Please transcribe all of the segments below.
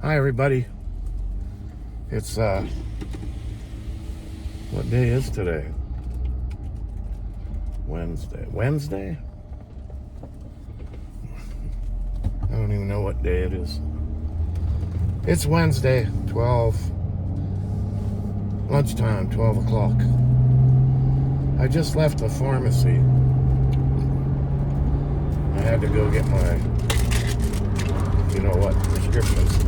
Hi everybody. It's what day is today? Wednesday? I don't even know what day it is. It's Wednesday, lunchtime, 12 o'clock. I just left the pharmacy. I had to go get my, prescriptions.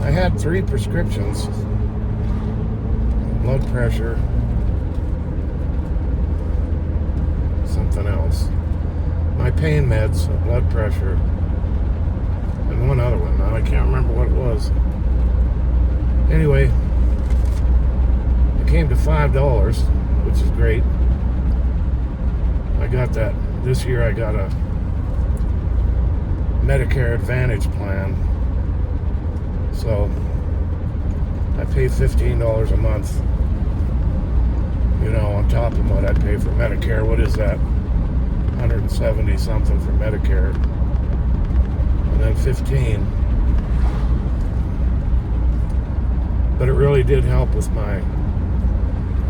I had 3 prescriptions. Blood pressure, something else. My pain meds, blood pressure, and one other one. Now I can't remember what it was. Anyway, it came to $5, which is great. I got that. This year I got a Medicare Advantage plan. So I pay $15 a month, on top of what I pay for Medicare. What is that? 170 something for Medicare. And then 15. But it really did help with my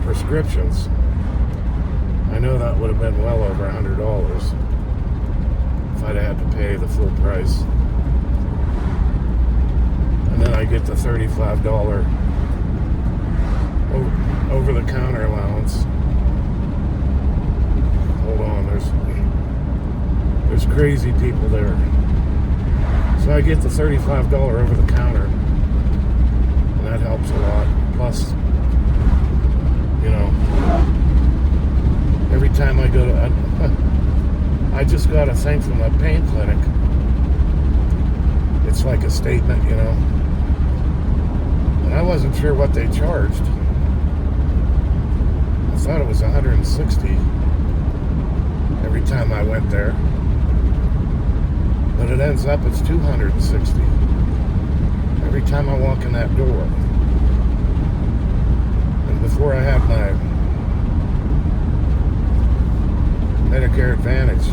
prescriptions. I know that would have been well over $100 if I'd had to pay the full price. And then I get the $35 over-the-counter allowance. Hold on, there's crazy people there. So I get the $35 over-the-counter, and that helps a lot. Plus, every time I go to, I just got a thing from a pain clinic. It's like a statement, and I wasn't sure what they charged. I thought it was $160 every time I went there, but it ends up it's $260 every time I walk in that door. And before I had my Medicare Advantage,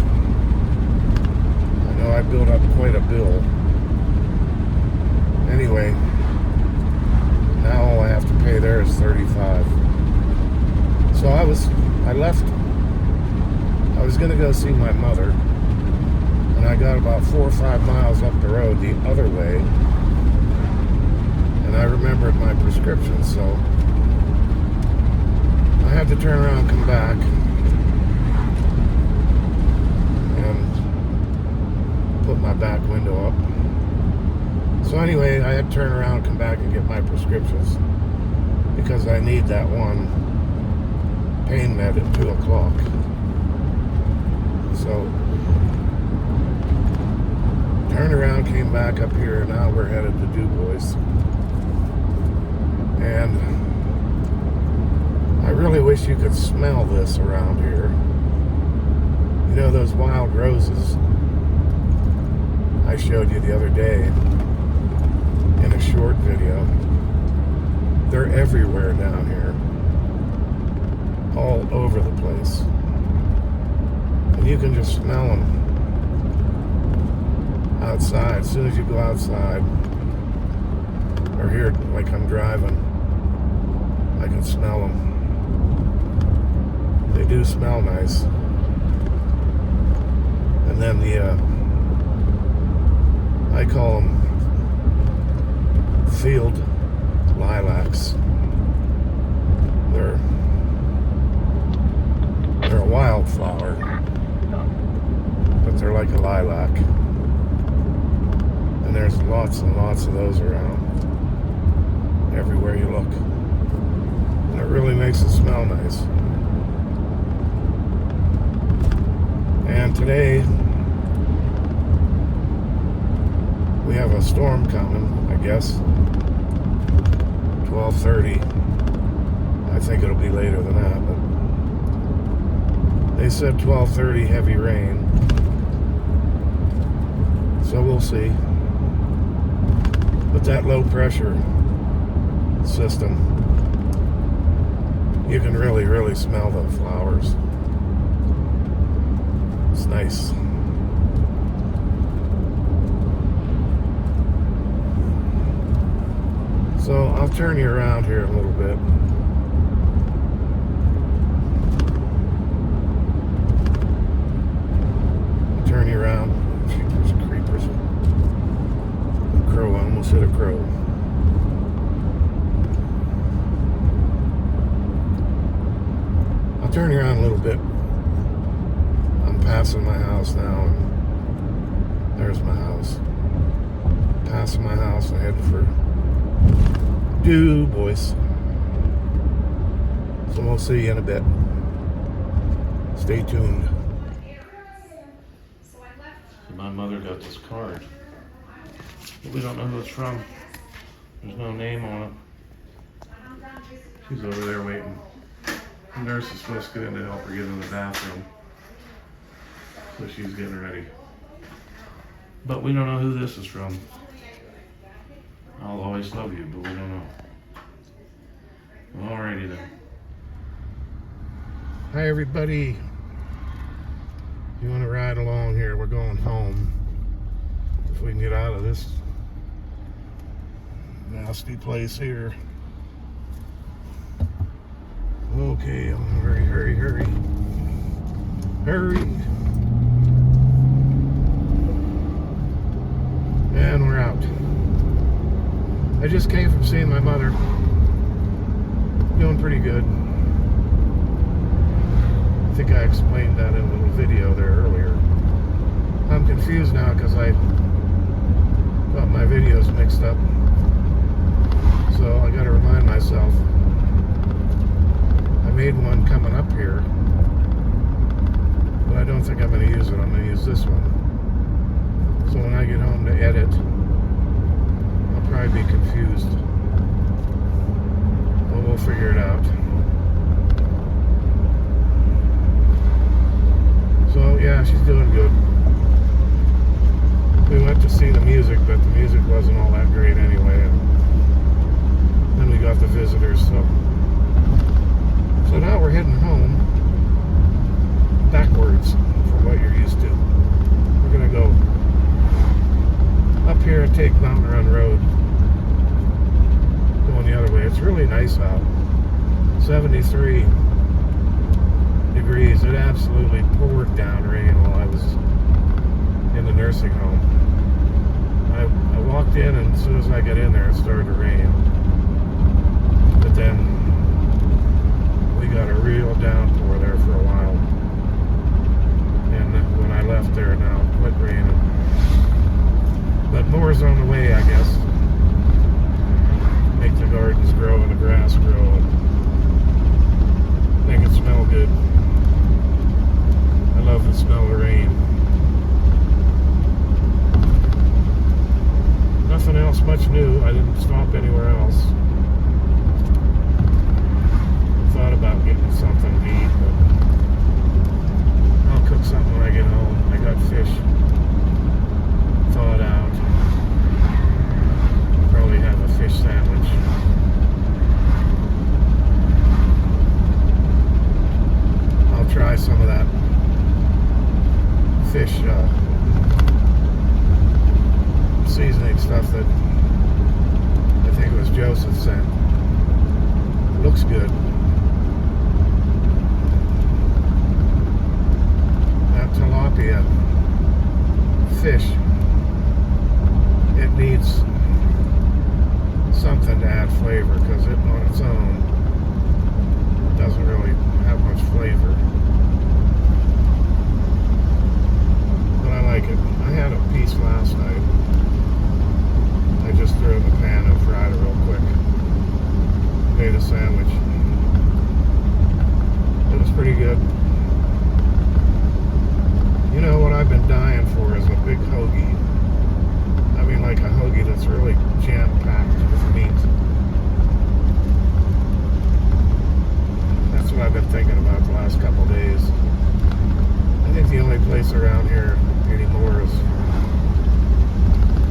I know I built up quite a bill. Anyway, now all I have to pay there is $35. So I was going to go see my mother, and I got about 4 or 5 miles up the road the other way, and I remembered my prescription, so I had to turn around and come back and put my back window up. So anyway, I had to turn around and come back and get my prescriptions because I need that one pain med at 2 o'clock. So, turned around, came back up here, and now we're headed to Du Bois. And I really wish you could smell this around here. Those wild roses I showed you the other day in a short video. They're everywhere down here. All over the place. And you can just smell them outside. As soon as you go outside, or here, like I'm driving, I can smell them. They do smell nice. And then I call them field lilacs. They're a wildflower, but they're like a lilac. And there's lots and lots of those around, everywhere you look. And it really makes it smell nice. And today, we have a storm coming, I guess. 12:30. I think it'll be later than that, but they said 12:30 heavy rain. So we'll see. But that low pressure system, you can really, really smell the flowers. It's nice. turn you around here a little bit. Turn you around. There's creepers. A crow. I almost hit a crow. I'll turn you around a little bit. I'm passing my house now. And there's my house. Passing my house and heading for Du Bois. So we'll see you in a bit. Stay tuned. My mother got this card, but we don't know who it's from. There's no name on it. She's over there waiting. The nurse is supposed to get in to help her get in the bathroom, so she's getting ready. But we don't know who this is from. I'll always love you, but we don't know. Alrighty then. Hi everybody. You want to ride along here? We're going home. If we can get out of this nasty place here. Okay, hurry, hurry, hurry. Hurry. And we're out. I just came from seeing my mother. Doing pretty good. I think I explained that in a little video there earlier. I'm confused now because I got my videos mixed up. So I got to remind myself. I made one coming up here, but I don't think I'm going to use it. I'm going to use this one. So when I get home to edit, I'll probably be confused. But we'll figure it out. So yeah, she's doing good. We went to see the music, but the music wasn't all that great anyway. And then we got the visitors, so now we're heading home backwards from what you're used to. We're gonna go up here and take Mountain Run Road, going the other way. It's really nice out. 73 degrees. It absolutely poured down rain while I was in the nursing home. I walked in, and as soon as I got in there, it started to rain. But then we got a real downpour there for a while. And when I left there, now it quit raining. But more's on the way, I guess. Make the gardens grow and the grass grow and make it smell good. I love the smell of rain. Nothing else much new. I didn't stop anywhere else. Thought about getting something to eat, but I'll cook something when I get home. I got fish thawed out. Probably have a fish sandwich. I'll try some of that fish seasoning stuff that I think it was Joseph sent. Looks good. That tilapia fish, it needs something to add flavor, because it on its own doesn't really have much flavor. But I like it. I had a piece last night. I just threw it in the pan and fried it real quick. Made a sandwich. It was pretty good. You know what I've been dying for is a big hoagie. I mean, like a hoagie that's really jam-packed with meat. That's what I've been thinking about the last couple of days. I think the only place around here anymore is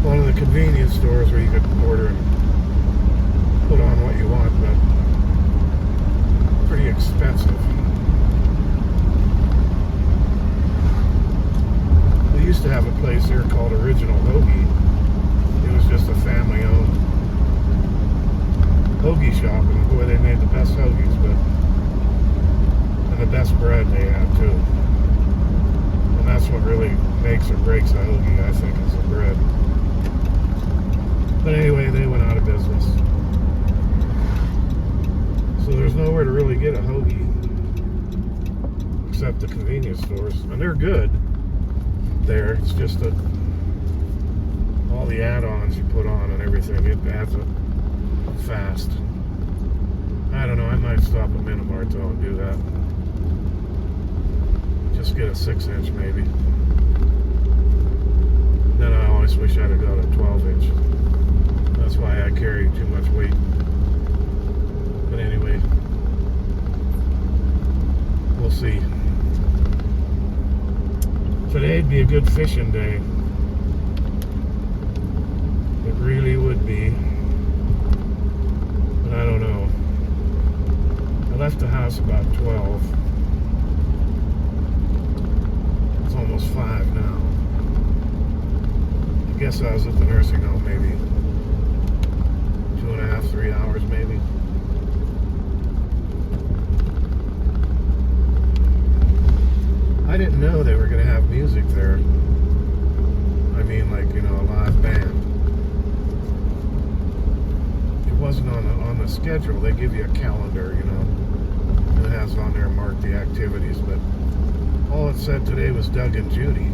one of the convenience stores where you could order and put on what you want, but pretty expensive. We used to have a place here called Original Hoagie. It was just a family-owned shop, and boy, they made the best hoagies, and the best bread they have too. And that's what really makes or breaks a hoagie, I think, is the bread. But anyway, they went out of business. So there's nowhere to really get a hoagie except the convenience stores. And they're good there. It's just that all the add-ons you put on and everything, it adds up fast. I don't know, I might stop at Minimart though and do that. Just get a 6-inch maybe. Then I always wish I'd have got a 12-inch. That's why I carry too much weight. But anyway, we'll see. Today'd be a good fishing day. It really would be. But I don't know. I left the house about 12. It's almost 5 now. I guess I was at the nursing home maybe 2.5, 3 hours maybe. I didn't know they were going to have music there. I mean, like, you know, a live band. It wasn't on the schedule. They give you a calendar, you know, and it has on there marked the activities, but all it said today was Doug and Judy.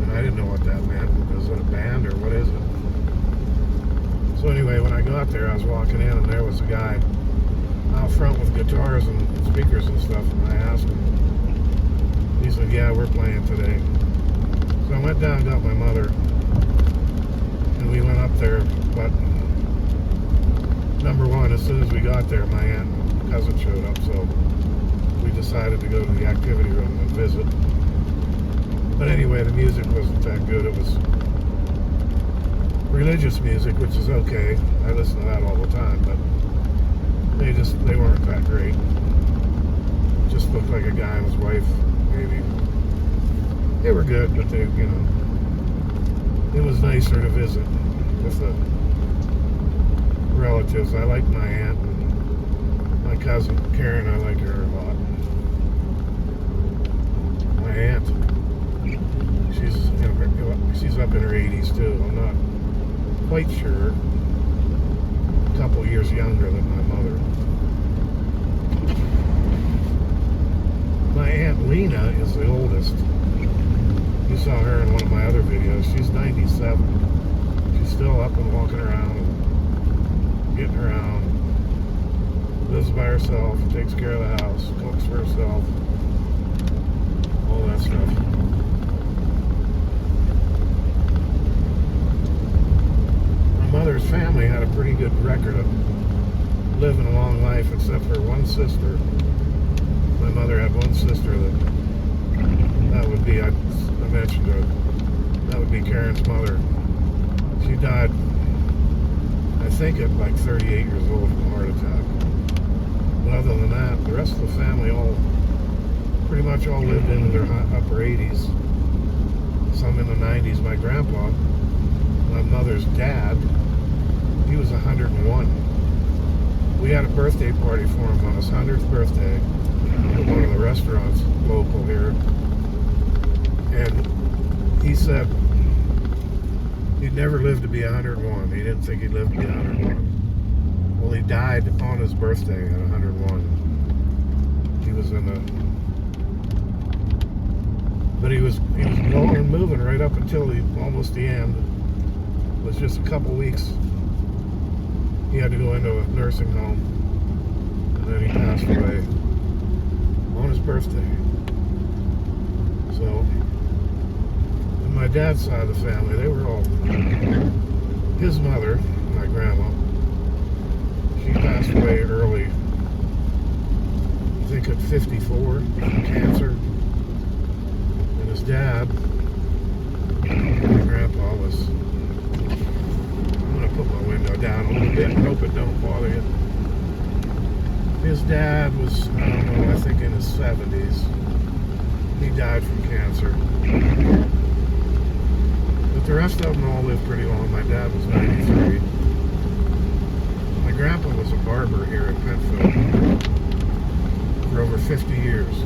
And I didn't know what that meant. Was it a band or what is it? So anyway, when I got there, I was walking in and there was a guy out front with guitars and speakers and stuff, and I asked him. He said, yeah, we're playing today. So I went down and got my mother, and we went up there, but number one, as soon as we got there, my aunt and cousin showed up, so we decided to go to the activity room and visit. But anyway, the music wasn't that good. It was religious music, which is okay. I listen to that all the time, but they weren't that great. Just looked like a guy and his wife, maybe. They were good, but they, you know, it was nicer to visit with the relatives. I like my aunt and my cousin Karen. I like her a lot. My aunt, she's up in her 80s too. I'm not quite sure. A couple years younger than my mother. My Aunt Lena is the oldest. You saw her in one of my other videos. She's 97. She's still up and walking around and getting around. Lives by herself, takes care of the house, cooks for herself. All that stuff. My mother's family had a pretty good record of living a long life, except for one sister. My mother had one sister that would be, I mentioned her, that would be Karen's mother. She died, I think, at like 38 years old from a heart attack. But other than that, the rest of the family pretty much all lived into their upper 80s. Some in the 90s. My grandpa, my mother's dad, he was 101. We had a birthday party for him on his 100th birthday at one of the restaurants local here. And he said he'd never lived to be 101. He didn't think he'd live to be 101. Well, he died on his birthday at 101. He was in the... But he was going and moving right up until almost the end. It was just a couple weeks. He had to go into a nursing home. And then he passed away on his birthday. So, on my dad's side of the family, they were all... His mother, my grandma, she passed away early. I think at 54 from cancer. And his dad, my grandpa, was... I'm going to put my window down a little bit and hope it don't bother you. His dad was, I don't know, I think in his 70s. He died from cancer. But the rest of them all lived pretty long. My dad was 93. My grandpa was a barber here in Penfield for over 50 years.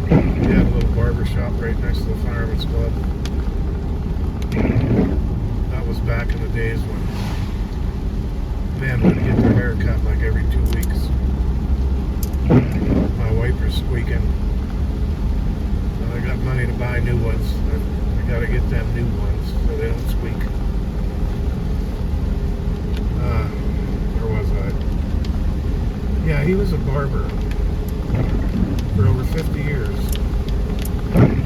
He had a little barber shop right next to the Fireman's Club. That was back in the days when men would get their hair cut like every 2 weeks. My wipers squeaking. I got money to buy new ones. I gotta get them new ones so they don't squeak. Where was I? Yeah, he was a barber for over 50 years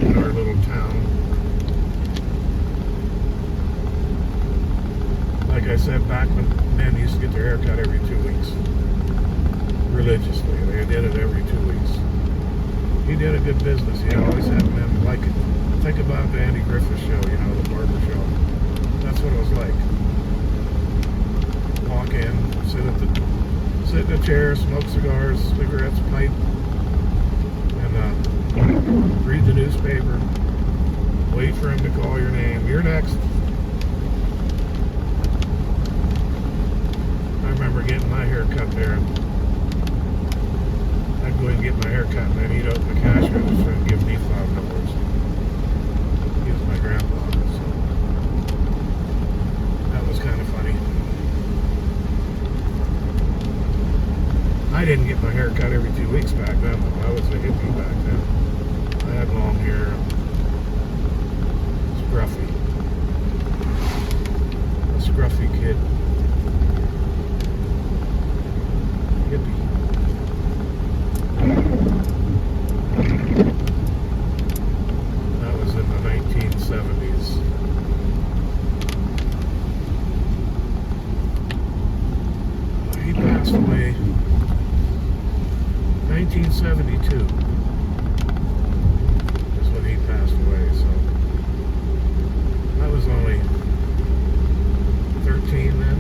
in our little town. Like I said, back when men used to get their hair cut every 2 weeks. Religiously. They did it every 2 weeks. He did a good business. He always had men like it. Think about the Andy Griffith show, you know, the barber show. That's what it was like. Walk in, sit in a chair, smoke cigars, cigarettes, pipe, and read the newspaper. Wait for him to call your name. You're next. I remember getting my hair cut there. I'd go and get my hair cut, and then he'd open the cash register and give me $5. He was my grandpa, so that was kind of funny. I didn't get my hair cut every 2 weeks back then, though. I was a hippie back then. I had long hair. Scruffy. A scruffy kid. Hippie. That was in the 1970s. He passed away 1972 is when he passed away, so I was only 13 then.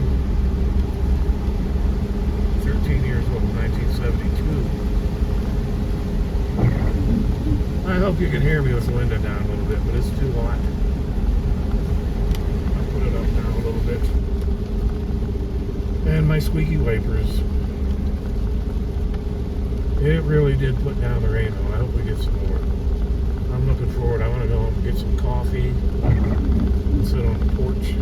13 years old, 1972. I hope you can hear me with the window down a little bit, but it's too hot. I'll put it up now a little bit. And my squeaky wipers. It really did put down the rain, though. I hope we get some more. I'm looking forward. I want to go home and get some coffee and sit on the porch.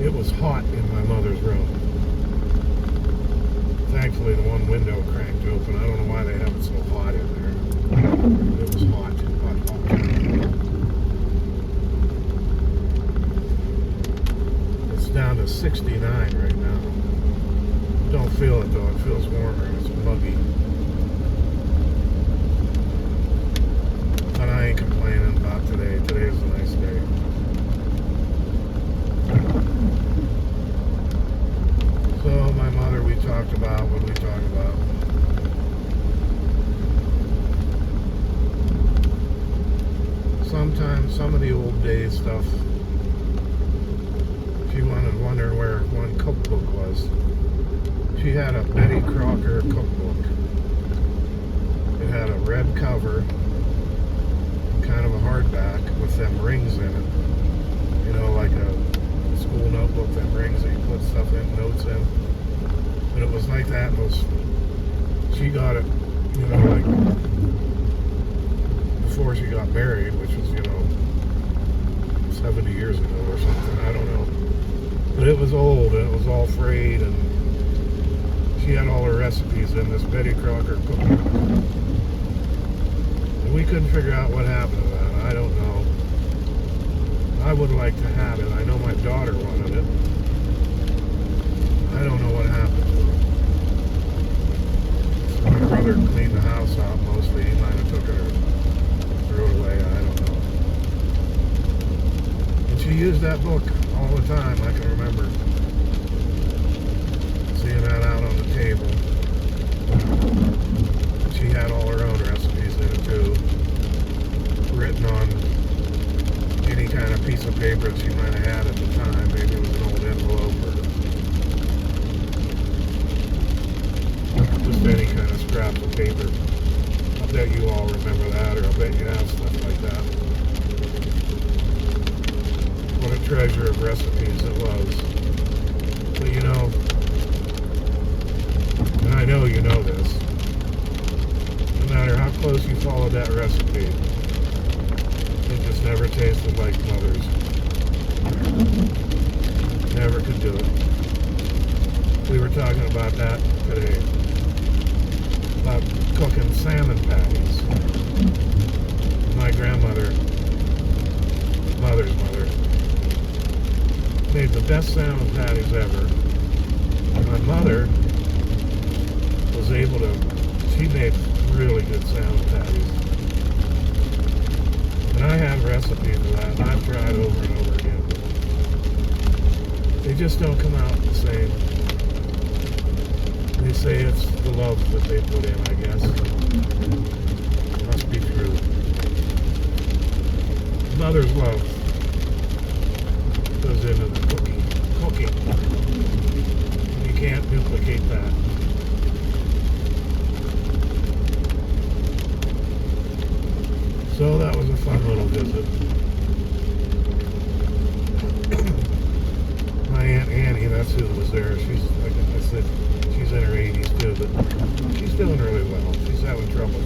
It was hot in my mother's room. Thankfully, the one window cranked open. I don't know why they have it so hot in there. It was hot. It's down to 69 right now. Don't feel it, though. It feels warmer and it's muggy. But I ain't complaining about today. Today is a nice day. So, my mother, we talked about what we talked about. Sometimes, some of the old days stuff, she wondering where one cookbook was. She had a Betty Crocker cookbook. It had a red cover, kind of a hardback with them rings in it. You know, like a school notebook, them rings that you put stuff in, notes in. But it was like that. She got it, you know, like before she got married, which was, 70 years ago or something. I don't know. But it was old and it was all frayed, and she had all her recipes in this Betty Crocker cookbook. And we couldn't figure out what happened to that. I don't know. I would like to have it. I know my daughter wanted it. I don't know what happened to it. My brother cleaned the house out mostly. He might have took it or threw it away. I don't know. And she used that book all the time. I can remember seeing that out on the table. She had all her own recipes in it too, written on any kind of piece of paper that she might have had at the time. Maybe it was an old envelope or just any kind of scrap of paper. I'll bet you all remember that, or I'll bet you have stuff like that. what a treasure of recipes it was. But you know, and I know you know this, no matter how close you followed that recipe, it just never tasted like Mother's. Never could do it. We were talking about that today, about cooking salmon patties. My grandmother, Mother's mother, made the best salmon patties ever. My mother was able to, she made really good salmon patties. And I have recipes for that, and I've tried over and over again. They just don't come out the same. They say it's the love that they put in, I guess. It must be true. Mother's love goes into the cooking. You can't duplicate that. So that was a fun little visit. My Aunt Annie, that's who was there. She's, like I said, she's in her 80s too, but she's doing really well. She's having trouble,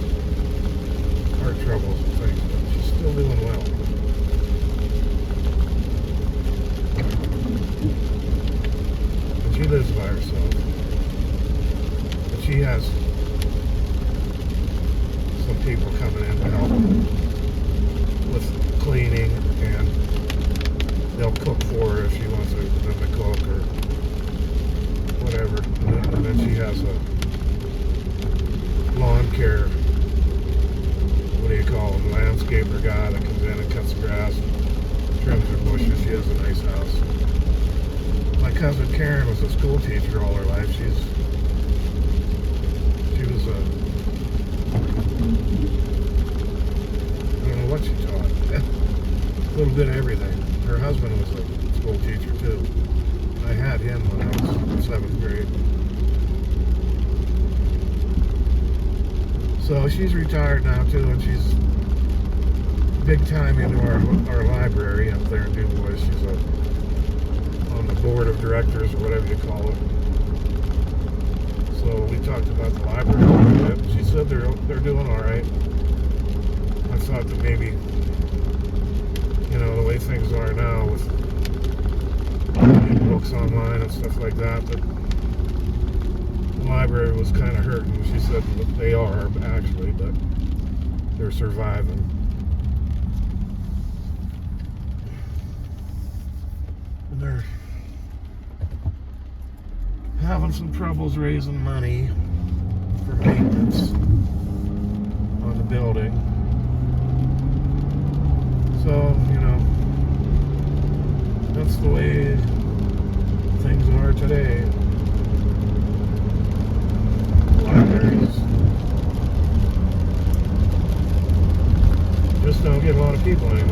heart troubles and things, but she's still doing well. And she lives by herself. But she has some people coming in to help with cleaning, and they'll cook for her if she wants them to cook or whatever. And then she has a lawn care, what do you call them, landscaper guy that comes in and cuts grass, trims her bushes. She has a nice house. My cousin Karen was a school teacher all her life. She was a, I don't know what she taught. A little bit of everything. Her husband was a school teacher too. I had him when I was in 7th grade. So she's retired now too, and she's big time into our library up there in Du Bois. She's on the board of directors or whatever you call it. So we talked about the library a little bit. She said they're doing all right. I thought that maybe, you know, the way things are now with books online and stuff like that, but the library was kind of hurting. She said that they are actually, but they're surviving. And they're having some troubles raising money for maintenance on the building. So, you know, that's the way things are today. Libraries just don't get a lot of people anymore.